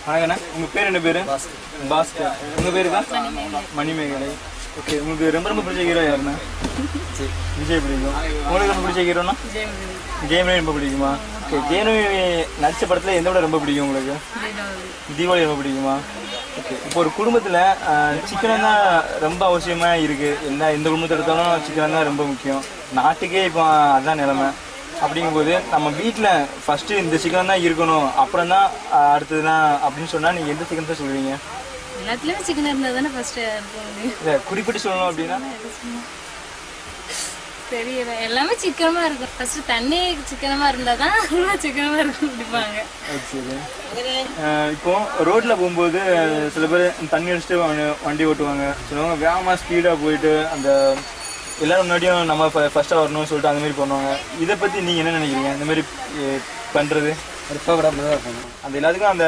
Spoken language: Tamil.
வணக்கண்ணா, உங்கள் பேர் என்ன பேர்? பாஸ்கர். உங்கள் பேர் தான் மணிமேகலை. ஓகே, உங்களுக்கு ரொம்ப ரொம்ப பிடிச்ச ஹீரோ யாருண்ணா? விஜய் பிடிக்கும். உங்களுக்கு ரொம்ப பிடிச்ச ஹீரோனா? ஜெயம் ரொம்ப பிடிக்குமா? ஓகே, ஜெயம் நடித்த படத்தில் எந்த விட ரொம்ப பிடிக்கும் உங்களுக்கு? தீபாவளி ரொம்ப பிடிக்குமா? ஓகே, இப்போ ஒரு குடும்பத்தில் சிக்கனம் தான் ரொம்ப அவசியமாக இருக்குது. எந்த குடும்பத்தை எடுத்தாலும் சிக்கனம் தான் ரொம்ப முக்கியம். நாட்டுக்கே இப்போ அதுதான் நிலைமை. அப்படிங்கும்போது நம்ம வீட்டில் ஃபஸ்ட்டு இந்த சிக்கனம் தான் இருக்கணும், அப்புறம் தான் அடுத்ததுலாம் அப்படின்னு சொன்னால் நீங்கள் எந்த சிக்கனத்தை சொல்லுவீங்க? எல்லாத்துலேயும் சிக்கன் இருந்தால் தானே ஃபஸ்ட்டு இல்லை, குறிப்பிட்டு சொல்லணும் அப்படின்னா தெரியல. எல்லாமே சிக்கனமாக இருக்கும். ஃபஸ்ட்டு தண்ணி சிக்கனமாக இருந்தால் தான் சிக்கனமாக இருக்கும் குடிப்பாங்க. சரி, இப்போ ரோட்டில் போகும்போது சில பேர் தண்ணி அடிச்சுட்டு வண்டி ஓட்டுவாங்க. சிலவங்க வேகமாக ஸ்பீடாக போயிட்டு அந்த எல்லாரும் முன்னாடியும் நம்ம ஃபஸ்ட்டாக வரணும்னு சொல்லிட்டு அந்த மாதிரி பண்ணுவாங்க. இதை பற்றி நீங்கள் என்ன நினைக்கிறீங்க? இந்த மாதிரி பண்ணுறது இப்போ கூட அப்படி தான் அந்த எல்லாத்துக்கும் அந்த